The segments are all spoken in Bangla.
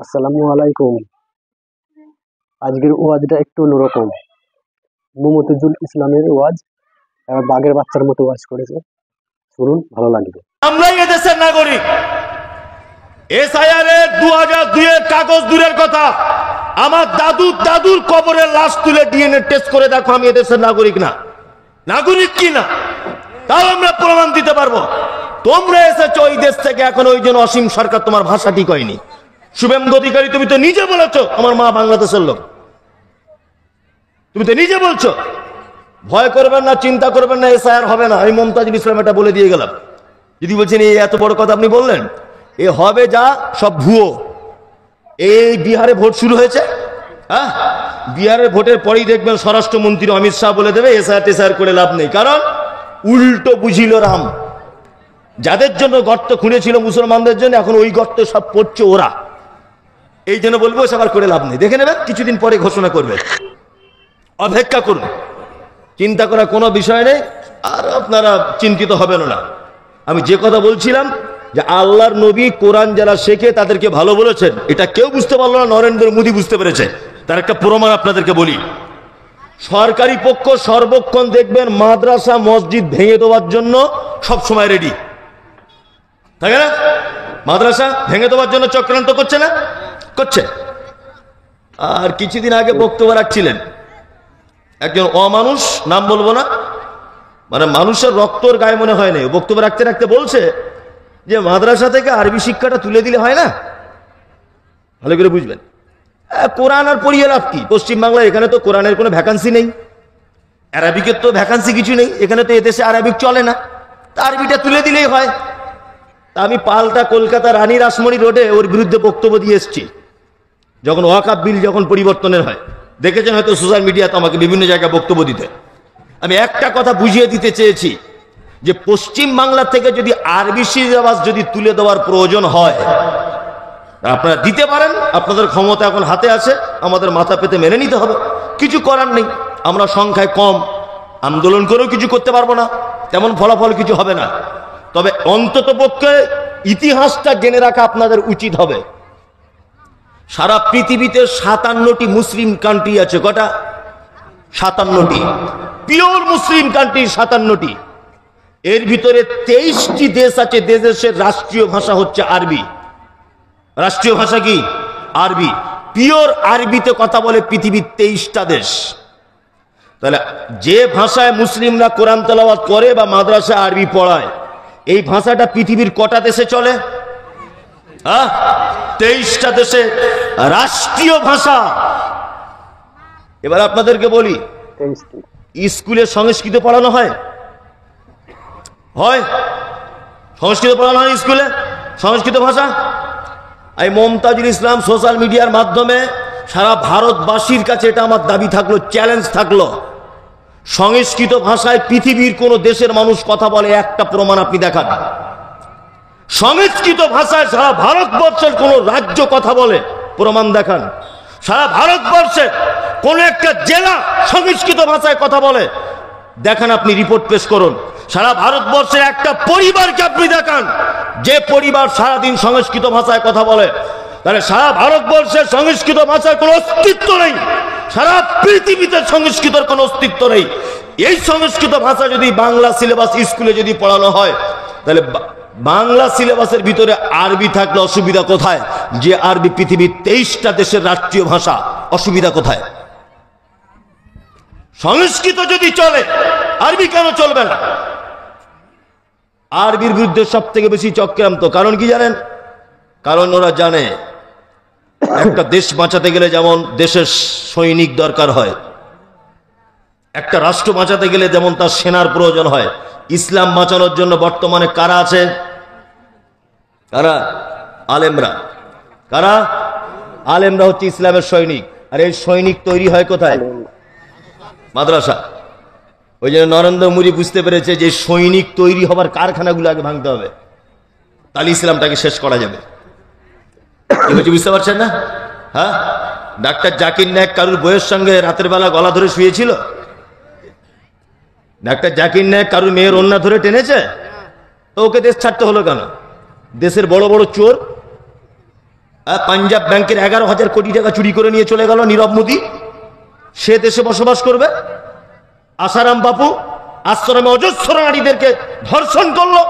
আসসালামু আলাইকুম। আজকের ওয়াজটা একটু অন্যরকম। মুমতাজুল ইসলামের ওয়াজ বাঘের বাচ্চার মতো ওয়াজ করেছে, শুনুন, ভালো লাগবে। আমরাই এদেশের নাগরিক। এসআইআর এর 2002 এর কাগজ দূরের কথা, আমার দাদুর কবরের লাশ তুলে ডিএনএ টেস্ট করে দেখো আমি এদেশের নাগরিক না, নাগরিক কি না তাও আমরা প্রমাণ দিতে পারবো। তোমরা এসেছো ওই দেশ থেকে, এখন ওই জন্য অসীম সরকার তোমার ভাষা ঠিক হয়নি। শুভেন্দু অধিকারী, তুমি তো নিজে বলেছো আমার মা বাংলাদেশের লোক, তুমি তো নিজে বলছো। ভয় করবেন না, চিন্তা করবেন না, এসআইআর হবে না। আমি মুমতাজুল ইসলাম এটা বলে দিয়ে গেলাম। যদি বলছেন এই এত বড় কথা আপনি বললেন, এ হবে যা সব ভুয়ো। এই বিহারে ভোট শুরু হয়েছে, হ্যাঁ, বিহারের ভোটের পরেই দেখবেন স্বরাষ্ট্রমন্ত্রী অমিত শাহ বলে দেবে এসআইআর করে লাভ নেই, কারণ উল্টো বুঝিল রাম। যাদের জন্য গর্ত খুঁড়েছিল মুসলমানদের জন্য, এখন ওই গর্ত সব পড়ছে ওরা। এই জন্য বলবো সবার করে লাভ নেই, দেখে নেবেন কিছুদিন পরে ঘোষণা করবে, অপেক্ষা করুন। চিন্তা করার কোনো বিষয় নেই, আর আপনারা চিন্তিত হবেন না। আমি যে কথা বলছিলাম যে আল্লাহর নবী কোরআন যারা শেখে তাদেরকে ভালো বলেছেন, এটা কেউ বুঝতে পারলো না, নরেন্দ্র মোদী বুঝতে পেরেছে। তার একটা প্রমাণ আপনাদেরকে বলি। সরকারি পক্ষ সর্বক্ষণ দেখবেন মাদ্রাসা মসজিদ ভেঙে দেওয়ার জন্য সব সময় রেডি থাকে না? মাদ্রাসা ভেঙে দেওয়ার জন্য চক্রান্ত করছে না? করছে। আর কিছুদিন আগে বক্তব্য রাখছিলেন একজন অমানুষ, নাম বলবো না, মানে মানুষের রক্তর গায়ে মনে হয় না, বক্তব্য রাখতে রাখতে বলছে যে মাদ্রাসা থেকে আরবি শিক্ষাটা তুলে দিলে হয় না। ভালো করে বুঝবেন, কোরআন আর পড়িয়ে লাভ কি? পশ্চিমবাংলায় এখানে তো কোরআনের কোনো ভ্যাকান্সি নেই, আরবিকের তো ভ্যাকান্সি কিছু নেই, এখানে তো এদেশে আরবিক চলে না, তা আরবিটা তুলে দিলেই হয়। তা আমি পাল্টা কলকাতা রানী রাসমণি রোডে ওর বিরুদ্ধে বক্তব্য দিয়ে এসেছি, যখন ওয়াকাফ বিল যখন পরিবর্তনের হয়। দেখেছেন হয়তো সোশ্যাল মিডিয়াতে আমাকে বিভিন্ন জায়গায় বক্তব্য দিতে। আমি একটা কথা বুঝিয়ে দিতে চেয়েছি যে পশ্চিম বাংলা থেকে যদি আরবি সিলেবাস যদি তুলে দেওয়ার প্রয়োজন হয়, আপনারা দিতে পারেন, আপনাদের ক্ষমতা এখন হাতে আছে, আমাদের মাথা পেতে মেনে নিতে হবে, কিছু করার নেই। আমরা সংখ্যায় কম, আন্দোলন করেও কিছু করতে পারবো না, তেমন ফলাফল কিছু হবে না। তবে অন্তত পক্ষে ইতিহাসটা জেনে রাখা আপনাদের উচিত হবে। সারা পৃথিবীতে 57টি মুসলিম কান্ট্রি আছে। কটা? 57টি পিওর মুসলিম কান্ট্রি, 57টি। এর ভিতরে 23টি দেশ আছে, দেশের রাষ্ট্রীয় ভাষা হচ্ছে আরবি। রাষ্ট্রীয় ভাষা কি? আরবি। পিওর আরবিতে কথা বলে পৃথিবীর 23টা দেশ। তাহলে যে ভাষায় মুসলিমরা কোরআন তেলাওয়াত করে বা মাদ্রাসা আরবি পড়ায়, এই ভাষাটা পৃথিবীর কটা দেশে চলে? 23টা দেশে রাষ্ট্রীয় ভাষা। এবার আপনাদেরকে বলি, স্কুলে সংস্কৃত পড়ানো হয়? হয়? সংস্কৃত পড়ানো হয় স্কুলে, সংস্কৃত ভাষা। এই মুমতাজুল ইসলাম সোশ্যাল মিডিয়ার মাধ্যমে সারা ভারতবাসীর কাছে এটা আমার দাবি থাকলো, চ্যালেঞ্জ থাকলো, সংস্কৃত ভাষায় পৃথিবীর কোন দেশের মানুষ কথা বলে একটা প্রমাণ আপনি দেখান। সংস্কৃত ভাষায় সারা ভারতবর্ষের কোন রাজ্য কথা বলে প্রমাণ দেখান। সারা ভারতবর্ষের কোন একটা জেলা সংস্কৃত ভাষায় কথা বলে দেখান, আপনি রিপোর্ট পেশ করুন। সারা ভারতবর্ষের একটা পরিবারকে আপনি দেখান যে পরিবার সারাদিন সংস্কৃত ভাষায় কথা বলে। তাহলে সারা ভারতবর্ষের সংস্কৃত ভাষার কোনো অস্তিত্ব নেই, সারা পৃথিবীতে সংস্কৃতের কোনো অস্তিত্ব নেই। এই সংস্কৃত ভাষা যদি বাংলা সিলেবাস স্কুলে যদি পড়ানো হয়, তাহলে বাংলা সিলেবাসের ভিতরে আরবি থাকলে অসুবিধা কোথায়? যে আরবি পৃথিবীর 23টা দেশের রাষ্ট্রীয় ভাষা, অসুবিধা কোথায়? সংস্কৃত যদি চলে, আরবি কেন চলবে না? আরবির বিরুদ্ধে সব থেকে বেশি চক্রান্ত। কারণ কি জানেন? কারণ ওরা জানে একটা দেশ বাঁচাতে গেলে যেমন দেশের সৈনিক দরকার হয়, একটা রাষ্ট্র বাঁচাতে গেলে যেমন তার সেনার প্রয়োজন হয়, ইসলাম বাঁচানোর জন্য বর্তমানে কারা আছে? কারা? আলেমরা। কারা? আলেমরা হচ্ছে ইসলামের সৈনিক। আর এই সৈনিক তৈরি হয় কোথায়? মাদ্রাসা। ওই জন্য নরেন্দ্র মোদী বুঝতে পেরেছে যে সৈনিক তৈরি হবার কারখানাগুলো আগে ভাঙতে হবে, তাহলে ইসলামটাকে শেষ করা যাবে। বুঝতে পারছেন না? হ্যাঁ, ডাক্তার জাকির নায়েক কারুর বইয়ের সঙ্গে রাতের বেলা গলা ধরে শুয়েছিল? ডাক্তার জাকির নায়েক কারুর মেয়ের ওন্না ধরে টেনেছে? তো ওকে দেশ ছাড়তে হলো কেন? দেশের বড় বড় চোর পাঞ্জাব ব্যাংকের 11,000 কোটি টাকা চুরি করে নিয়ে চলে গেল নীরব মোদী। সে দেশে বসবাস করবে। আসারাম বাপু আশ্রমে অজস্র নারীদেরকে ধর্ষণ করলো,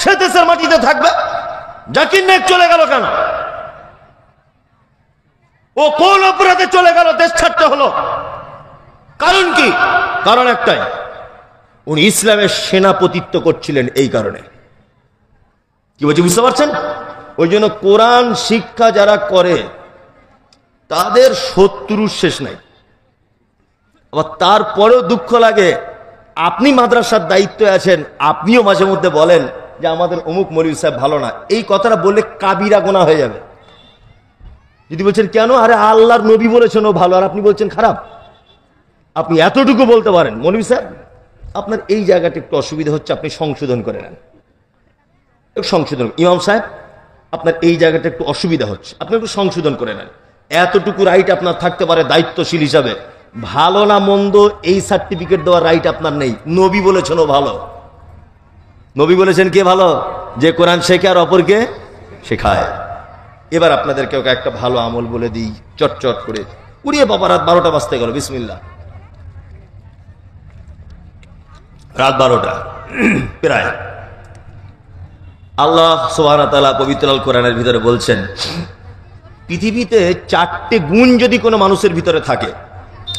সে দেশের মাটিতে থাকবে। জাকির নায়েক চলে গেল কেন? ও কোন অপরাধে চলে গেল, দেশ ছাড়তে হলো? কারণ কি? কারণ একটাই, উনি ইসলামের সেনাপতিত্ব করছিলেন। এই কারণে কি বলছি বুঝতে পারছেন? ওই জন্য কোরআন শিক্ষা যারা করে তাদের শত্রুর শেষ নাই। আবার তারপরেও দুঃখ লাগে, আপনি মাদ্রাসার দায়িত্বে আছেন, আপনিও মাঝে মধ্যে বলেন যে আমাদের অমুক মৌলভী সাহেব ভালো না। এই কথাটা বললে কাবিরা গুনাহ হয়ে যাবে। যদি বলছেন কেন, আরে আল্লাহর নবী বলেছেন ও ভালো, আর আপনি বলছেন খারাপ। আপনি এতটুকু বলতে পারেন, মৌলভী সাহেব আপনার এই জায়গাটা একটু অসুবিধা হচ্ছে, আপনি সংশোধন করে নেন, একটু সংশোধন। ইমাম সাহেব আপনার এই জায়গাটা একটু অসুবিধা হচ্ছে, আপনি একটু সংশোধন করে নেন। এতটুকু রাইট আপনার থাকতে পারে দায়িত্বশীল হিসাবে। ভালো না মন্দ এই সার্টিফিকেট দেওয়ার রাইট আপনার নেই। নবী বলেছেন ও ভালো। নবী বলেছেন কে ভালো? যে কোরআন শেখে আর অপরকে শেখায়। এবার আপনাদেরকে একটা ভালো আমল বলে দিই, চটচট করে। উড়িয়ে বাবা, রাত 12টা বাজতে গেল, বিসমিল্লাহ। রাত 12টা প্রায়। আল্লাহ সুবহানাহু ওয়া তাআলা পবিত্র আল কোরআনের ভিতরে বলছেন, পৃথিবীতে 4টে গুণ যদি কোনো মানুষের ভিতরে থাকে,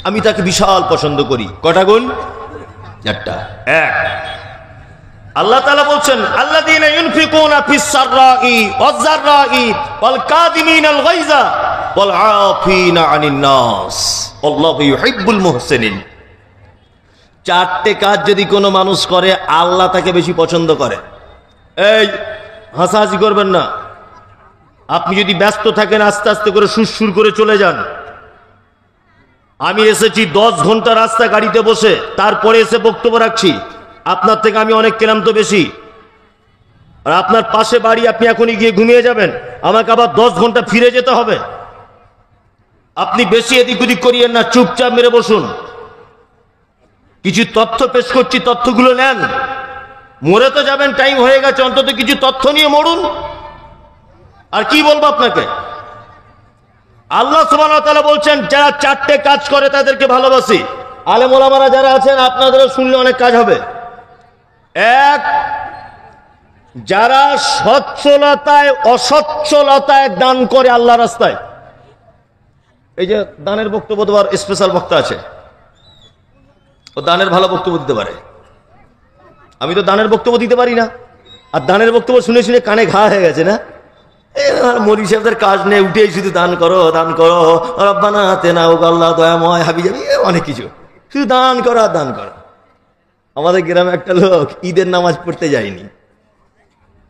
আমি তাকে বিশাল পছন্দ করি। কটা গুণ? 4টা। এক, আল্লাহ তাআলা বলছেন, আল্লাযীনা ইউনফিকুনা ফিস সাররাই ওয়াজ যাররাই ওয়াল কাযিমিনাল গায়যা ওয়াল আফিনা আনিন নাস আল্লাহু ইউহিব্বুল মুহসিনিন। 4টে কাজ যদি কোনো মানুষ করে, আল্লাহ তাকে বেশি পছন্দ করে। এই হাসাহাসি করবেন না। আপনি যদি ব্যস্ত থাকেন, আস্তে আস্তে করে সুরসুর করে চলে যান। আমি এসেছি 10 ঘন্টা রাস্তা গাড়িতে বসে, তারপরে এসে বক্তব্য রাখছি। আপনার থেকে আমি অনেক ক্লান্ত বেশি। আর আপনার পাশে বাড়ি, আপনি এখনই গিয়ে ঘুমিয়ে যাবেন, আমাকে আবার 10 ঘন্টা ফিরে যেতে হবে। আপনি বেশি এদিক ওদিক করিয়েন না, চুপচাপ মেরে বসুন। কিছু তথ্য পেশ করছি, তথ্যগুলো নেন। মরে তো যাবেন, টাইম হয়ে গেছে, অন্তত কিছু তথ্য নিয়ে মরুন। আর কি বলবো আপনাকে? আল্লাহ সুবহানাহু ওয়া তাআলা বলছেন, যারা 4টে কাজ করে তাদেরকে ভালোবাসি। আলেম ওলামারা যারা আছেন, আপনাদেরও শুনলে অনেক কাজ হবে। এক, যারা সচ্ছলতায় অসচ্ছলতায় দান করে আল্লাহ রাস্তায়। এই যে দানের বক্তব্য দেওয়ার স্পেশাল বক্তা আছে, ও দানের ভালো বক্তব্য দিতে পারে। আমি তো দানের বক্তব্য দিতে পারি না। আর দানের বক্তব্য শুনে শুনে কানে ঘা হয়ে গেছে না? মৌলভী সাহেবদের কাজ নেই, উঠেই শুধু দান করো, দান করো, রব্বানা আতিনা, ও আল্লাহ দয়াময় হাবিজাবি, অনেক কিছু, শুধু দান করো আর দান করো। আমাদের গ্রামে একটা লোক ঈদের নামাজ পড়তে যায়নি,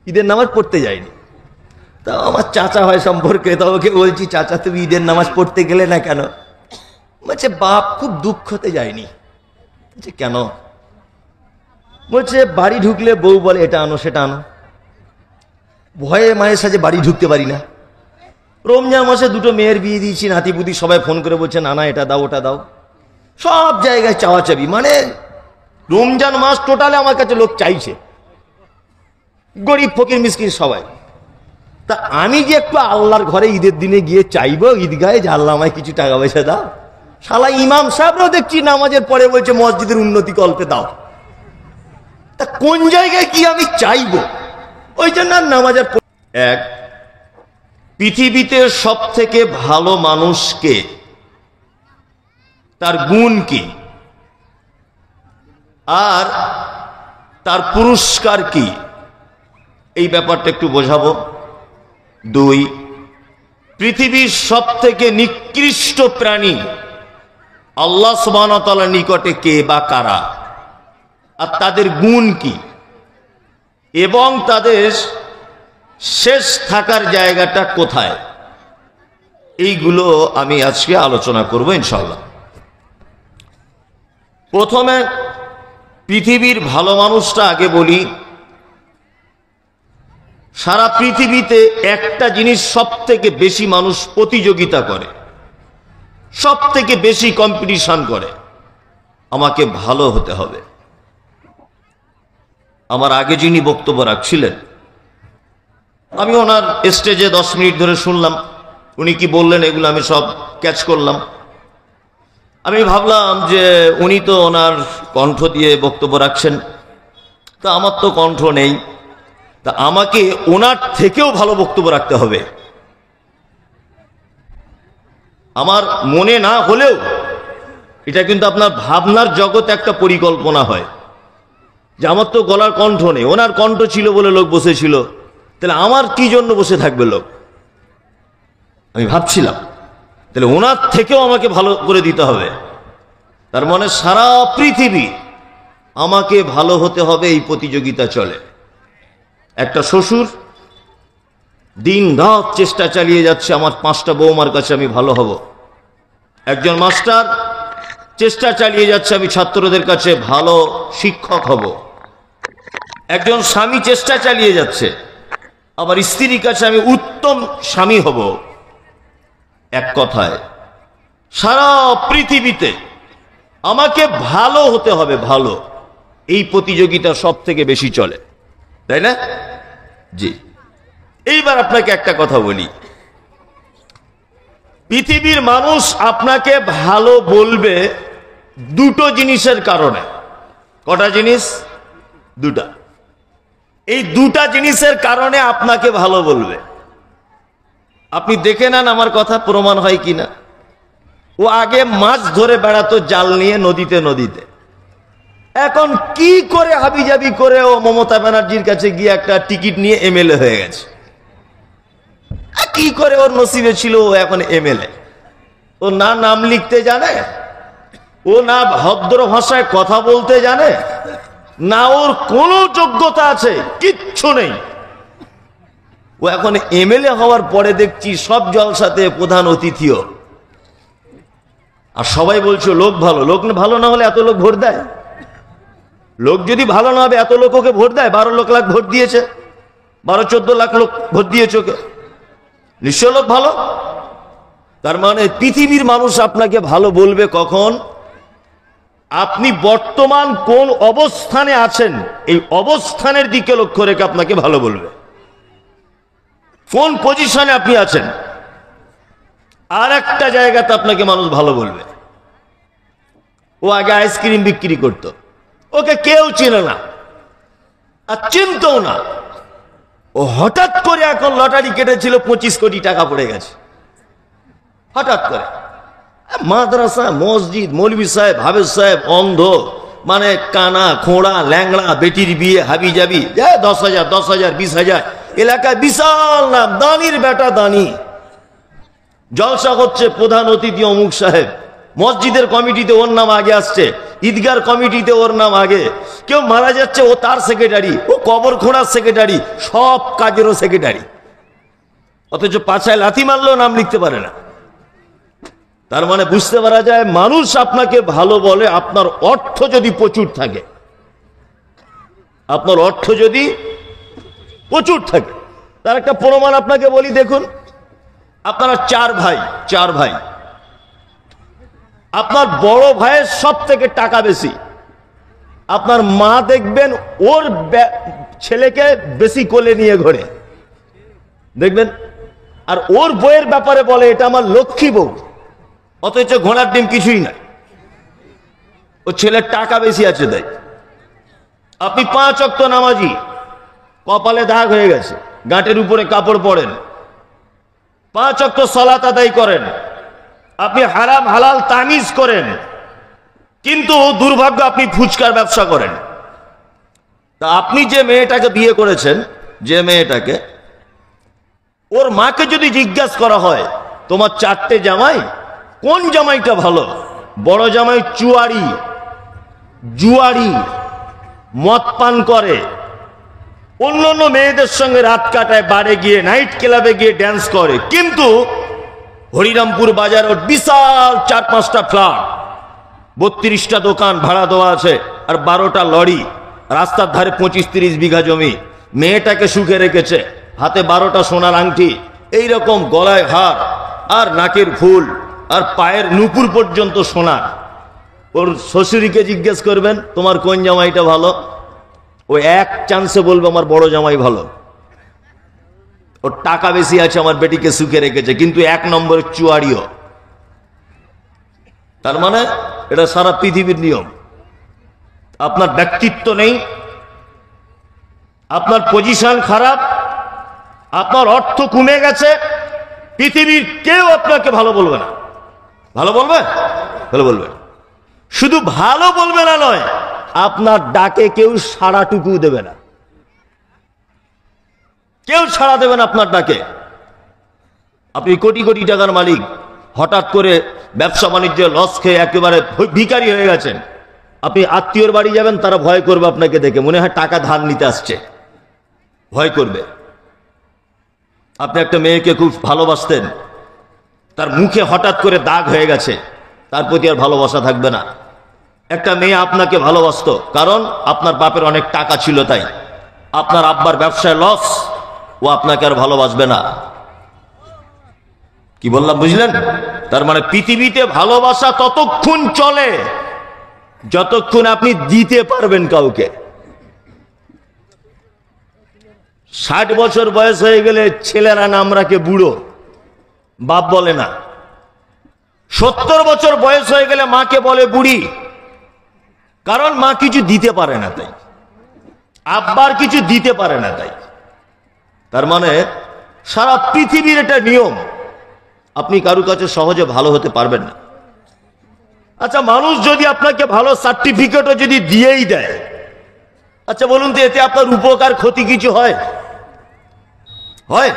ঈদের নামাজ পড়তে যায়নি। তা আমার চাচা হয় সম্পর্কে, তা ওকে বলছি, চাচা তুমি ঈদের নামাজ পড়তে গেলে না কেন? বলছে বাপ খুব দুঃখতে যায়নি। বলছে কেন? বলছে বাড়ি ঢুকলে বউ বলে এটা আনো সেটা আনো, ভয়ে মায়ের সাথে বাড়ি ঢুকতে পারি না। রমজান মাসে 2টো মেয়ের বিয়ে দিয়েছি, নাতিপুতি সবাই ফোন করে বলছে নানা এটা দাও ওটা দাও, সব জায়গায় চাওয়াচাবি। মানে রমজান মাস টোটালে আমার কাছে লোক চাইছে, গরিব ফকির মিসকিন সবাই। তা আমি যে একটু আল্লাহর ঘরে ঈদের দিনে গিয়ে চাইবো ঈদগাহে যে আল্লাহ আমায় কিছু টাকা পয়সা দাও, শালা ইমাম সাহেবরাও দেখছি নামাজের পরে বলছে মসজিদের উন্নতি কল্পে দাও। তা কোন জায়গায় কি আমি চাইবো? ওই জন্য নামাজের। এক, পৃথিবীতে সব থেকে ভালো মানুষকে, তার গুণ কি আর তার পুরস্কার কি, এই ব্যাপারটা একটু বোঝাবো। 2, পৃথিবীর সব থেকে নিকৃষ্ট প্রাণী আল্লাহ সুবহানাহু ওয়া তাআলার নিকটে কে বা কারা, আর তাদের গুণ কি, এবং তাদের শেষ থাকার জায়গাটা কোথায়, এইগুলো আমি আজকে আলোচনা করব ইনশাআল্লাহ। প্রথমে পৃথিবীর ভালো মানুষটা আগে বলি। সারা পৃথিবীতে একটা জিনিস সব থেকে বেশি মানুষ প্রতিযোগিতা করে, সব থেকে বেশি কম্পিটিশন করে, আমাকে ভালো হতে হবে। আমার আগে যিনি বক্তব্য রাখছিলেন, আমি ওনার স্টেজে 10 মিনিট ধরে শুনলাম, উনি কি বললেন এগুলো আমি সব ক্যাচ করলাম। আমি ভাবলাম যে উনি তো ওনার কণ্ঠ দিয়ে বক্তব্য রাখছেন, তা আমার তো কণ্ঠ নেই, তা আমাকে ওনার থেকেও ভালো বক্তব্য রাখতে হবে। আমার মনে না হলেও এটা কিন্তু আপনার ভাবনার জগতে একটা পরিকল্পনা হয় যে আমার তো গলার কণ্ঠ নেই, ওনার কণ্ঠ ছিল বলে লোক বসেছিল, তাহলে আমার কি জন্য বসে থাকবে লোক। আমি ভাবছিলাম তাহলে ওনার থেকেও আমাকে ভালো করে দিতে হবে। তার মানে সারা পৃথিবী আমাকে ভালো হতে হবে, এই প্রতিযোগিতা চলে। একটা শ্বশুর দিন রাত চেষ্টা চালিয়ে যাচ্ছে আমার 5টা বৌমার কাছে আমি ভালো হব। একজন মাস্টার চেষ্টা চালিয়ে যাচ্ছে আমি ছাত্রদের কাছে ভালো শিক্ষক হব। একজন স্বামী চেষ্টা চালিয়ে যাচ্ছে আমার স্ত্রীর কাছে আমি উত্তম স্বামী হব। এক কথায় সারা পৃথিবীতে আমাকে ভালো হতে হবে, ভালো, এই প্রতিযোগিতা সব থেকে বেশি চলে, তাই না? জি। এইবার আপনাকে একটা কথা বলি, পৃথিবীর মানুষ আপনাকে ভালো বলবে দুটো জিনিসের কারণে। কটা জিনিস? দুটা। এই দুটা জিনিসের কারণে আপনাকে ভালো বলবে। আপনি দেখে নেন আমার কথা প্রমাণ হয় কিনা। ও আগে মাছ ধরে বেড়াতো জাল নিয়ে নদীতে নদীতে, এখন কি করে হাবিজাবি করে ও মমতা ব্যানার্জির কাছে গিয়ে একটা টিকিট নিয়ে এমএলএ হয়ে গেছে। কি করে ওর নসিবে ছিল ও এখন এমএলএ? ও না নাম লিখতে জানে, ও না ভদ্র ভাষায় কথা বলতে জানে, না ওর কোনো যোগ্যতা আছে, কিচ্ছু নেই। ও এখন এমএলএ হওয়ার পরে দেখছি সব জলসাতে প্রধান অতিথিও। আর সবাই বলছে লোক ভালো। লোক ভালো না হলে এত লোক ভোট দেয়? লোক যদি ভালো না হবে এত লোক ওকে ভোট দেয়? 12 লাখ ভোট দিয়েছে, 12-14 লাখ লোক ভোট দিয়েছে ওকে, নিশ্চয় লোক ভালো। তার মানে পৃথিবীর মানুষ আপনাকে ভালো বলবে কখন? আপনি বর্তমান কোন অবস্থানে আছেন, এই অবস্থানের দিকে লক্ষ্য রেখে আপনাকে ভালো বলবে। কোন পজিশনে আপনি আছেন, আর একটা জায়গাতে আপনাকে মানুষ ভালো বলবে। ও আগে আইসক্রিম বিক্রি করত, ওকে কেউ চিনে না আর চিনতও না। ও হঠাৎ করে এখন লটারি কেটেছিল, 25 কোটি টাকা পড়ে গেছে হঠাৎ করে। মাদ্রাসা, মসজিদ, মৌলভী সাহেব, হাফেজ সাহেব অন্ধ, মানে কানা খোঁড়া ল্যাংড়া, বেটির বিয়ে হাবি যাবি, 10,000 10,000 20,000, এলাকায় বিশাল নাম, দানির বেটা দানি। জলসা হচ্ছে, প্রধান অতিথি অমুক সাহেব, মসজিদের কমিটিতে ওর নাম আগে আসছে, ঈদগার কমিটিতে ওর নাম আগে, কেউ মারা যাচ্ছে ও তার সেক্রেটারি, ও কবর খোঁড়ার সেক্রেটারি, সব কাজেরও সেক্রেটারি। অথচ পাছায় লাথি মারলেও নাম লিখতে পারে না। তার মানে বুঝতে পারা যায় মানুষ আপনাকে ভালো বলে আপনার অর্থ যদি প্রচুর থাকে। আপনার অর্থ যদি প্রচুর থাকে, তার একটা প্রমাণ আপনাকে বলি। দেখুন, আপনারা 4 ভাই, আপনার বড় ভাইয়ের সব থেকে টাকা বেশি। আপনার মা দেখবেন ওর ছেলেকে বেশি কোলে নিয়ে ঘোরে, দেখবেন। আর ওর বইয়ের ব্যাপারে বলে এটা আমার লক্ষ্মী বউ, অথচ ঘোড়ার ডিম কিছুই না, ও ছেলের টাকা বেশি আছে তাই। আপনি 5 ওয়াক্ত নামাজি, কপালে দাগ হয়ে গেছে, গাঁটের উপরে কাপড় পরেন, 5 ওয়াক্ত সালাত আদায় করেন, আপনি হারাম হালাল তামিজ করেন, কিন্তু দুর্ভাগ্য আপনি ফুচকার ব্যবসা করেন। তা আপনি যে মেয়েটাকে বিয়ে করেছেন, যে মেয়েটাকে, ওর মাকে যদি জিজ্ঞাসা করা হয় তোমার 4টে জামাই, কোন জামাইটা ভালো? বড় জামাই জুয়ারি, মদ পান করে, অন্য অন্য মেয়েদের সঙ্গে রাত কাটায়, বারে গিয়ে নাইট ক্লাবে গিয়ে ড্যান্স করে, কিন্তু হরিরামপুর বাজার ওর বিশাল 4-5টা ফ্ল্যাট, 32টা দোকান ভাড়া দেওয়া আছে, আর 12টা লরি, রাস্তার ধারে 25-30 বিঘা জমি। মেয়েটাকে সুখে রেখেছে, হাতে 12টা সোনার আংটি, এইরকম গলায় হার আর নাকের ফুল আর পায়ের নুপুর পর্যন্ত সোনা। ওর শ্বশুরিকে জিজ্ঞেস করবেন তোমার কোন জামাইটা ভালো, ও এক চান্সে বলবে আমার বড় জামাই ভালো। ওর টাকা বেশি আছে, আমার বেটিকে সুখে রেখেছে, কিন্তু 1 নম্বরের চুয়াড়িও। তার মানে এটা সারা পৃথিবীর নিয়ম। আপনার ব্যক্তিত্ব নেই, আপনার পজিশন খারাপ, আপনার অর্থ কমে গেছে, পৃথিবীর কেউ আপনাকে ভালো বলবে না। ভালো বলবে? ভালো বলবে। শুধু ভালো বলবে না নয়, আপনার ডাকে কেউ সাড়াটুকু দেবে না, কেউ সাড়া দেবে না আপনার ডাকে। আপনি কোটি কোটি টাকার মালিক, হঠাৎ করে ব্যবসা বাণিজ্যে লস খেয়ে একেবারে ভিখারি হয়ে গেছেন। আপনি আত্মীয়র বাড়ি যাবেন, তারা ভয় করবে আপনাকে দেখে, মনে হয় টাকা ধার নিতে আসছে, ভয় করবে। আপনি একটা মেয়েকে খুব ভালোবাসতেন, তার মুখে হঠাৎ করে দাগ হয়ে গেছে, তার প্রতি আর ভালোবাসা থাকবে না। একটা মেয়ে আপনাকে ভালোবাসতো, কারণ আপনার বাপের অনেক টাকা ছিল, তাই আপনার আব্বার ব্যবসায় লস, ও আপনাকে আর ভালোবাসবে না। কি বললাম বুঝলেন? তার মানে পৃথিবীতে ভালোবাসা ততক্ষণ চলে যতক্ষণ আপনি দিতে পারবেন কাউকে। 60 বছর বয়স হয়ে গেলে ছেলেরা নাম রাখে বুড়ো, বাপ বলে না। 70 বছর বয়স হয়ে গেলে মাকে বলে বুড়ি, কারণ মা কিছু দিতে পারে না তাই, আব্বার কিছু দিতে পারে না তাই। তার মানে সারা পৃথিবীর এটা নিয়ম, আপনি কারো কাছে সহজে ভালো হতে পারবেন না। আচ্ছা, মানুষ যদি আপনাকে ভালো সার্টিফিকেটও যদি দিয়েই দেয়, আচ্ছা বলুন তো, এতে আপনার উপকার ক্ষতি কিছু হয়? হয়?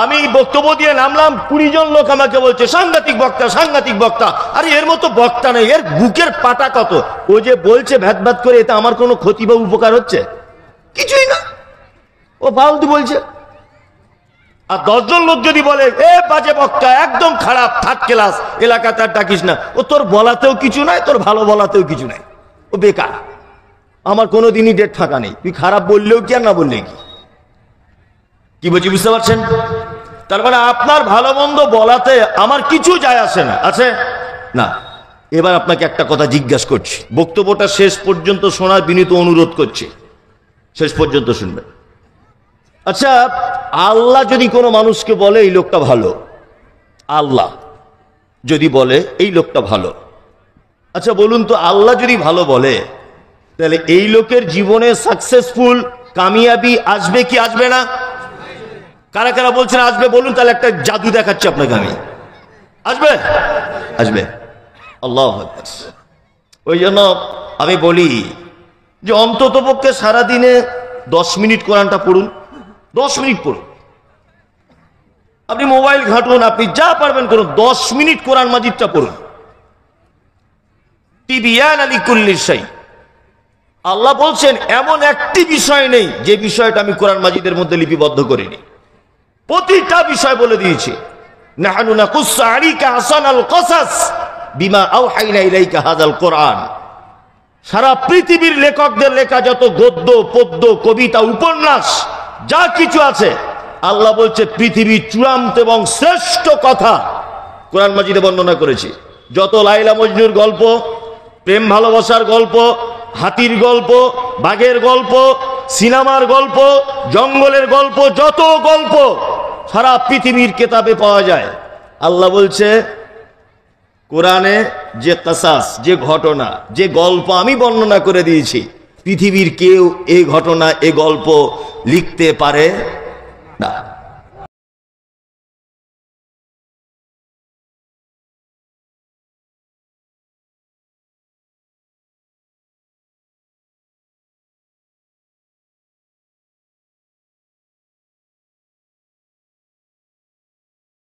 আমি বক্তব্য দিয়ে নামলাম, 20 জন লোক আমাকে বলছে সাংঘাতিক বক্তা, সাংঘাতিক বক্তা। আরে এর মতো বক্তা নেই, এর বুকের পাটা কত। ও যে বলছে ভ্যাত ভ্যাত করে, এতে আমার কোনো ক্ষতি বা উপকার হচ্ছে? কিছুই না, ও ফালতু বলছে। আর 10 জন লোক যদি বলে এ বাজে বক্তা, একদম খারাপ, থার্ড ক্লাস, এলাকাতে আর ডাকিস না, ও তোর বলাতেও কিছু নাই, তোর ভালো বলাতেও কিছু নাই, ও বেকার। আমার কোনোদিনই ডেট ফাঁকা নেই, তুই খারাপ বললেও কি আর না বললে কি। কি বলছি বুঝতে পারছেন? তার মানে আপনার ভালো মন্দ বলাতে আমার কিছু যায় আসে না, আছে না। এবার আপনাকে একটা কথা জিজ্ঞাসা করছি, বক্তব্যটা শেষ পর্যন্ত শোনার বিনীত অনুরোধ করছি, শেষ পর্যন্ত শুনবেন। আচ্ছা, আল্লাহ যদি কোনো মানুষকে বলে এই লোকটা ভালো, আল্লাহ যদি বলে এই লোকটা ভালো, আচ্ছা বলুন তো, আল্লাহ যদি ভালো বলে, তাহলে এই লোকের জীবনে সাকসেসফুল কামিয়াবি আসবে কি আসবে না? কারা কারা বলছেন আসবে বলুন, তাহলে একটা জাদু দেখাচ্ছি আপনাকে আমি। আসবে? আসবে। আল্লাহু আকবার। ওই জন্য আমি বলি যে অন্তত পক্ষে সারাদিনে 10 মিনিট কোরআনটা পড়ুন, 10 মিনিট পড়ুন। আপনি মোবাইল ঘাঁটুন, আপনি যা পারবেন করুন, 10 মিনিট কোরআন মাজিদটা পড়ুন। তিবিয়ান লিকুল্লি শাই। আল্লাহ বলছেন এমন একটি বিষয় নেই যে বিষয়টা আমি কোরআন মাজিদের মধ্যে লিপিবদ্ধ করিনি, প্রতিটা বিষয় বলে দিয়েছি। নাহনু নাকুসসু আলাইকা আহসানাল কসাস বিমা আওহাইনা ইলাইকা হাযাল কোরআন। সারা পৃথিবীর লেখকদের লেখা যত গদ্য, পদ্য, কবিতা, উপন্যাস যা কিছু আছে, আল্লাহ বলছে পৃথিবীর চূড়ান্ত এবং শ্রেষ্ঠ কথা কোরআন মাজিদে বর্ণনা করেছি। যত লাইলা মজনুর গল্প, প্রেম ভালোবাসার গল্প, হাতির গল্প, বাঘের গল্প, সিনেমার গল্প, জঙ্গলের গল্প, যত গল্প সারা পৃথিবীর কেতাবে পাওয়া যায়, আল্লাহ বলছে কোরআনে যে কাসাস, যে ঘটনা, যে গল্প আমি বর্ণনা করে দিয়েছি, পৃথিবীর কেউ এই ঘটনা, এই গল্প লিখতে পারে না।